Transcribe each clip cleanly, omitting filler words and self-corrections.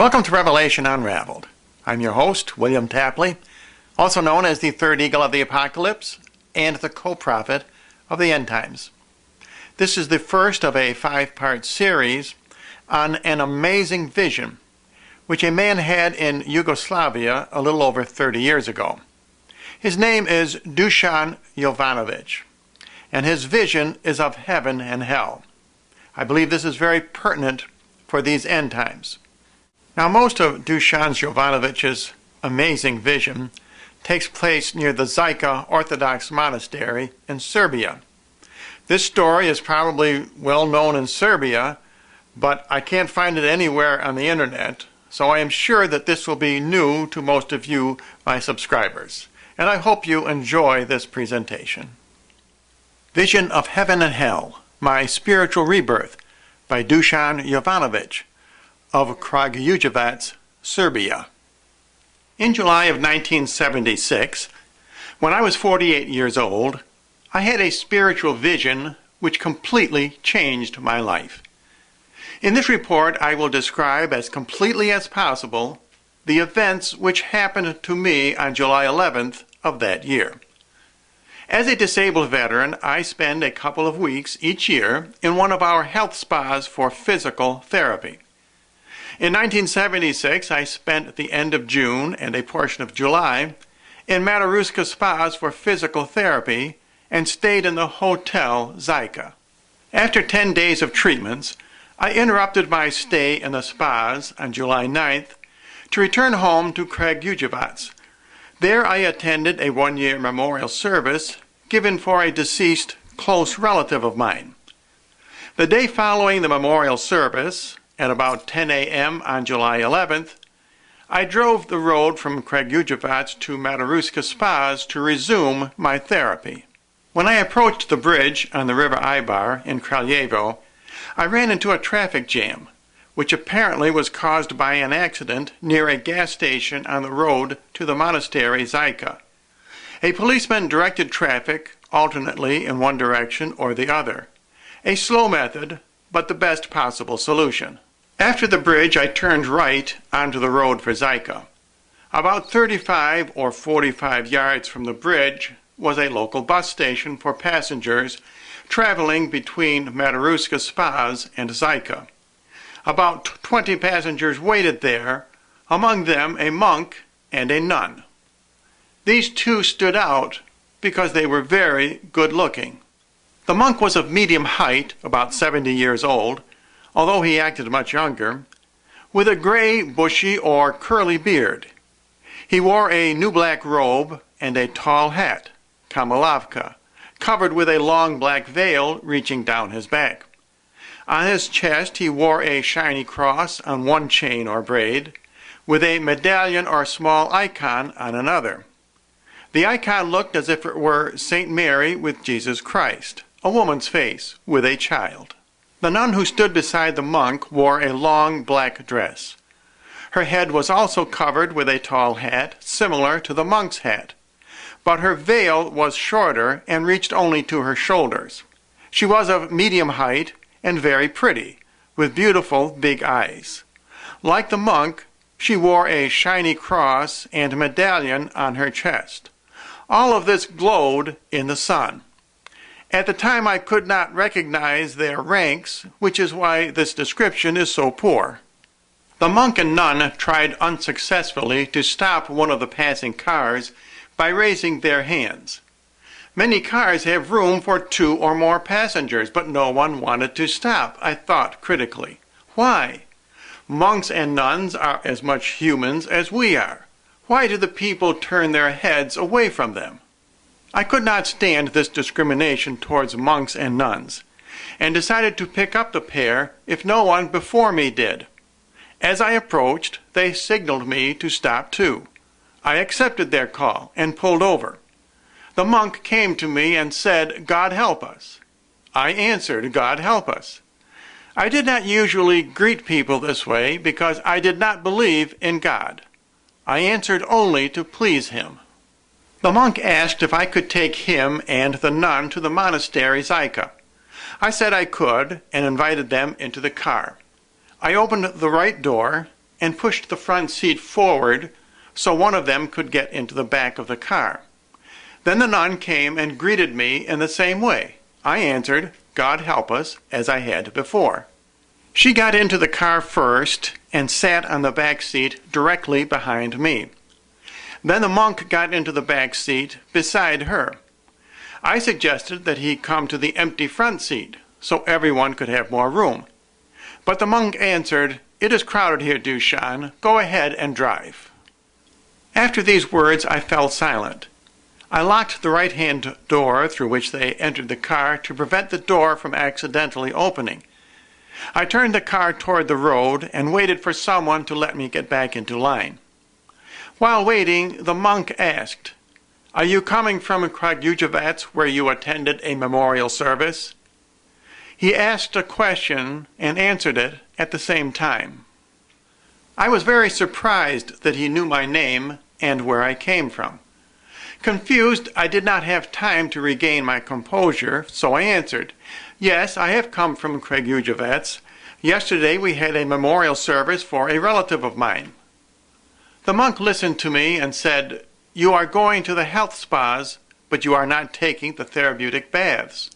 Welcome to Revelation Unraveled. I'm your host, William Tapley, also known as the third eagle of the apocalypse and the co-prophet of the end times. This is the first of a 5-part series on an amazing vision which a man had in Yugoslavia a little over 30 years ago. His name is Dusan Jovanovic, and his vision is of heaven and hell. I believe this is very pertinent for these end times. Now, most of Dusan Jovanovic's amazing vision takes place near the Zika Orthodox Monastery in Serbia. This story is probably well known in Serbia, but I can't find it anywhere on the internet, so I am sure that this will be new to most of you, my subscribers, and I hope you enjoy this presentation. Vision of Heaven and Hell, My Spiritual Rebirth by Dusan Jovanovic of Kragujevac, Serbia. In July of 1976, when I was 48 years old, I had a spiritual vision which completely changed my life. In this report, I will describe as completely as possible the events which happened to me on July 11th of that year. As a disabled veteran, I spend a couple of weeks each year in one of our health spas for physical therapy. In 1976, I spent the end of June and a portion of July in Mataruska spas for physical therapy and stayed in the Hotel Zika. After 10 days of treatments, I interrupted my stay in the spas on July 9th to return home to Kragujevac. There I attended a one-year memorial service given for a deceased close relative of mine. The day following the memorial service, at about 10 a.m. on July 11th, I drove the road from Kragujevac to Mataruska spas to resume my therapy. When I approached the bridge on the River Ibar in Kraljevo, I ran into a traffic jam, which apparently was caused by an accident near a gas station on the road to the monastery Zika. A policeman directed traffic alternately in one direction or the other, a slow method, but the best possible solution. After the bridge, I turned right onto the road for Zika. About 35 or 45 yards from the bridge was a local bus station for passengers traveling between Mataruska spas and Zika. About 20 passengers waited there, among them a monk and a nun. These two stood out because they were very good-looking. The monk was of medium height, about 70 years old, although he acted much younger, with a gray, bushy, or curly beard. He wore a new black robe and a tall hat, kamilavka, covered with a long black veil reaching down his back. On his chest he wore a shiny cross on one chain or braid, with a medallion or small icon on another. The icon looked as if it were St. Mary with Jesus Christ, a woman's face with a child. The nun who stood beside the monk wore a long black dress. Her head was also covered with a tall hat, similar to the monk's hat, but her veil was shorter and reached only to her shoulders. She was of medium height and very pretty, with beautiful big eyes. Like the monk, she wore a shiny cross and medallion on her chest. All of this glowed in the sun. At the time I could not recognize their ranks, which is why this description is so poor. The monk and nun tried unsuccessfully to stop one of the passing cars by raising their hands. Many cars have room for 2 or more passengers, but no one wanted to stop, I thought critically. Why? Monks and nuns are as much humans as we are. Why do the people turn their heads away from them? I could not stand this discrimination towards monks and nuns, and decided to pick up the pair if no one before me did. As I approached, they signaled me to stop too. I accepted their call and pulled over. The monk came to me and said, "God help us." I answered, "God help us." I did not usually greet people this way because I did not believe in God. I answered only to please him. The monk asked if I could take him and the nun to the monastery Zika. I said I could and invited them into the car. I opened the right door and pushed the front seat forward so one of them could get into the back of the car. Then the nun came and greeted me in the same way. I answered, "God help us," as I had before. She got into the car first and sat on the back seat directly behind me. Then the monk got into the back seat beside her. I suggested that he come to the empty front seat so everyone could have more room. But the monk answered, "It is crowded here, Dushan. Go ahead and drive." After these words, I fell silent. I locked the right-hand door through which they entered the car to prevent the door from accidentally opening. I turned the car toward the road and waited for someone to let me get back into line. While waiting, the monk asked, "Are you coming from Kragujevac where you attended a memorial service?" He asked a question and answered it at the same time. I was very surprised that he knew my name and where I came from. Confused, I did not have time to regain my composure, so I answered, "Yes, I have come from Kragujevac. Yesterday we had a memorial service for a relative of mine." The monk listened to me and said, "You are going to the health spas, but you are not taking the therapeutic baths."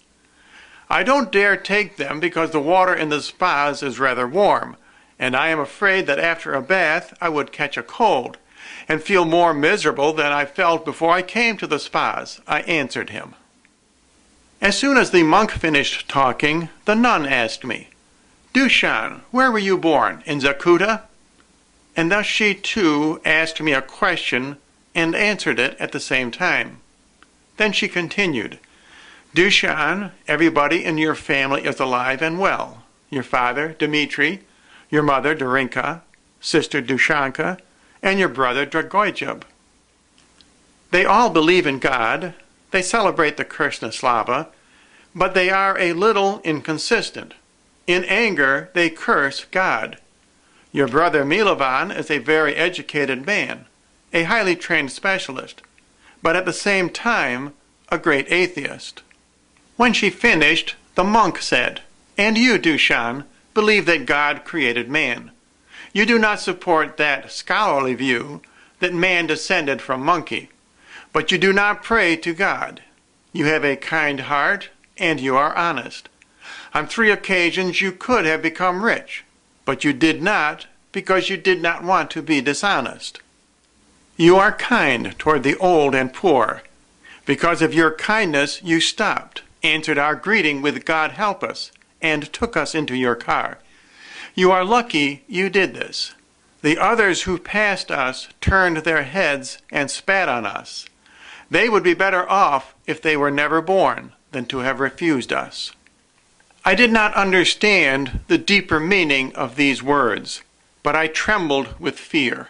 "I don't dare take them because the water in the spas is rather warm, and I am afraid that after a bath I would catch a cold and feel more miserable than I felt before I came to the spas," I answered him. As soon as the monk finished talking, the nun asked me, "Dushan, where were you born, in Zakuta?" And thus she too asked me a question and answered it at the same time. Then she continued, "Dushan, everybody in your family is alive and well. Your father, Dmitri, your mother, Darinka, sister Dushanka, and your brother Dragoyjub. They all believe in God, they celebrate the Krishna Slava, but they are a little inconsistent. In anger, they curse God. Your brother Milovan is a very educated man, a highly trained specialist, but at the same time, a great atheist." When she finished, the monk said, "And you, Dushan, believe that God created man. You do not support that scholarly view that man descended from monkey, but you do not pray to God. You have a kind heart, and you are honest. On 3 occasions you could have become rich, but you did not because you did not want to be dishonest. You are kind toward the old and poor. Because of your kindness you stopped, answered our greeting with 'God help us,' and took us into your car. You are lucky you did this. The others who passed us turned their heads and spat on us. They would be better off if they were never born than to have refused us." I did not understand the deeper meaning of these words, but I trembled with fear.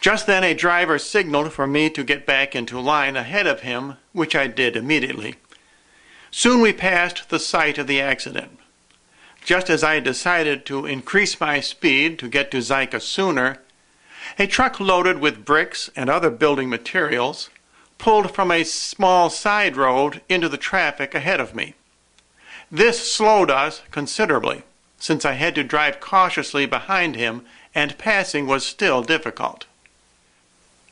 Just then a driver signaled for me to get back into line ahead of him, which I did immediately. Soon we passed the site of the accident. Just as I decided to increase my speed to get to Zyka sooner, a truck loaded with bricks and other building materials pulled from a small side road into the traffic ahead of me. This slowed us considerably, since I had to drive cautiously behind him and passing was still difficult.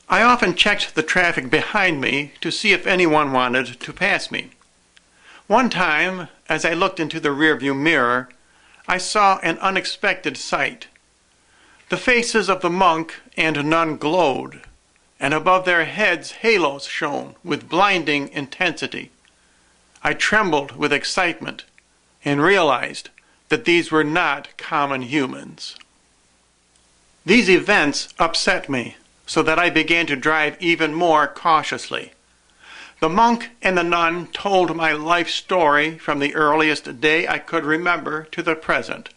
I often checked the traffic behind me to see if anyone wanted to pass me. One time, as I looked into the rearview mirror, I saw an unexpected sight. The faces of the monk and nun glowed, and above their heads halos shone with blinding intensity. I trembled with excitement and realized that these were not common humans. These events upset me so that I began to drive even more cautiously. The monk and the nun told my life story from the earliest day I could remember to the present.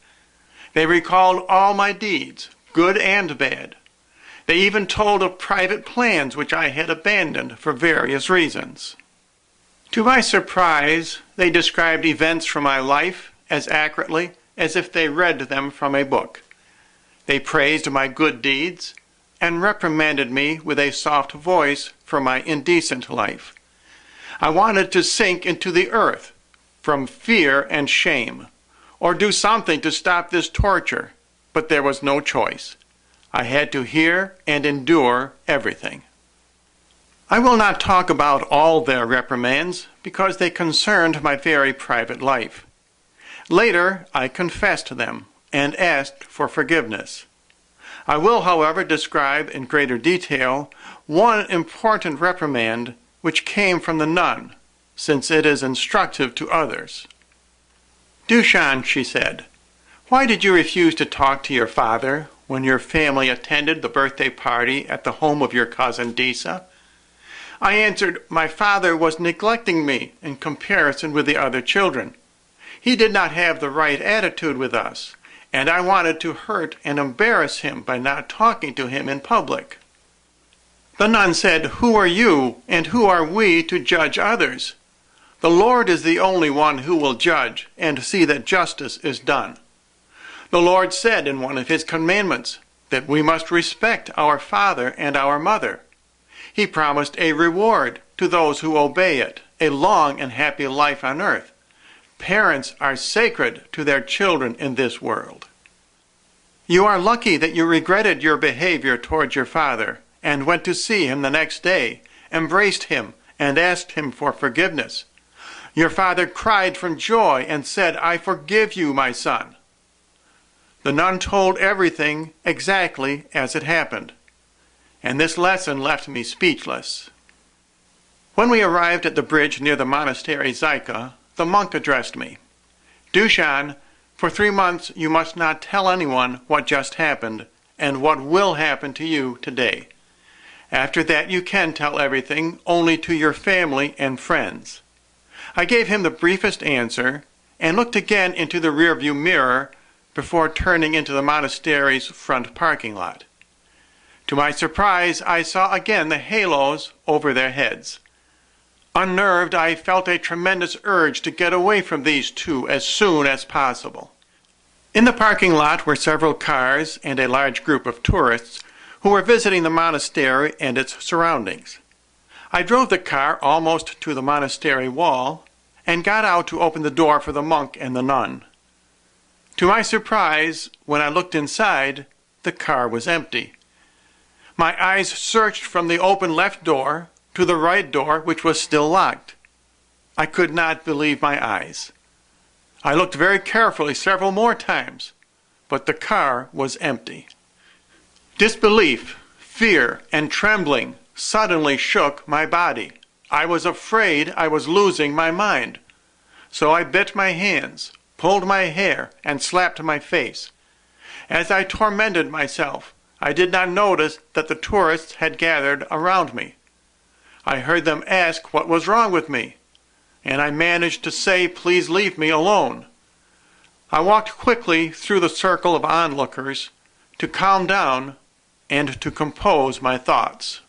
They recalled all my deeds, good and bad. They even told of private plans which I had abandoned for various reasons. To my surprise, they described events from my life as accurately as if they read them from a book. They praised my good deeds and reprimanded me with a soft voice for my indecent life. I wanted to sink into the earth from fear and shame, or do something to stop this torture, but there was no choice. I had to hear and endure everything. I will not talk about all their reprimands because they concerned my very private life. Later, I confessed them and asked for forgiveness. I will, however, describe in greater detail one important reprimand which came from the nun, since it is instructive to others. "Dushan," she said, "why did you refuse to talk to your father when your family attended the birthday party at the home of your cousin Disa?" I answered, "My father was neglecting me in comparison with the other children. He did not have the right attitude with us, and I wanted to hurt and embarrass him by not talking to him in public." The nun said, "Who are you and who are we to judge others? The Lord is the only one who will judge and see that justice is done. The Lord said in one of his commandments that we must respect our father and our mother. He promised a reward to those who obey it, a long and happy life on earth. Parents are sacred to their children in this world. You are lucky that you regretted your behavior toward your father and went to see him the next day, embraced him, and asked him for forgiveness. Your father cried from joy and said, 'I forgive you, my son.'" The nun told everything exactly as it happened, and this lesson left me speechless. When we arrived at the bridge near the monastery Zyka, the monk addressed me. "Dushan, for 3 months you must not tell anyone what just happened and what will happen to you today. After that you can tell everything only to your family and friends." I gave him the briefest answer and looked again into the rearview mirror before turning into the monastery's front parking lot. To my surprise, I saw again the halos over their heads. Unnerved, I felt a tremendous urge to get away from these two as soon as possible. In the parking lot were several cars and a large group of tourists who were visiting the monastery and its surroundings. I drove the car almost to the monastery wall and got out to open the door for the monk and the nun. To my surprise, when I looked inside, the car was empty. My eyes searched from the open left door to the right door, which was still locked. I could not believe my eyes. I looked very carefully several more times, but the car was empty. Disbelief, fear, and trembling suddenly shook my body. I was afraid I was losing my mind. So I bit my hands, pulled my hair, and slapped my face. As I tormented myself, I did not notice that the tourists had gathered around me. I heard them ask what was wrong with me, and I managed to say, "Please leave me alone." I walked quickly through the circle of onlookers to calm down and to compose my thoughts.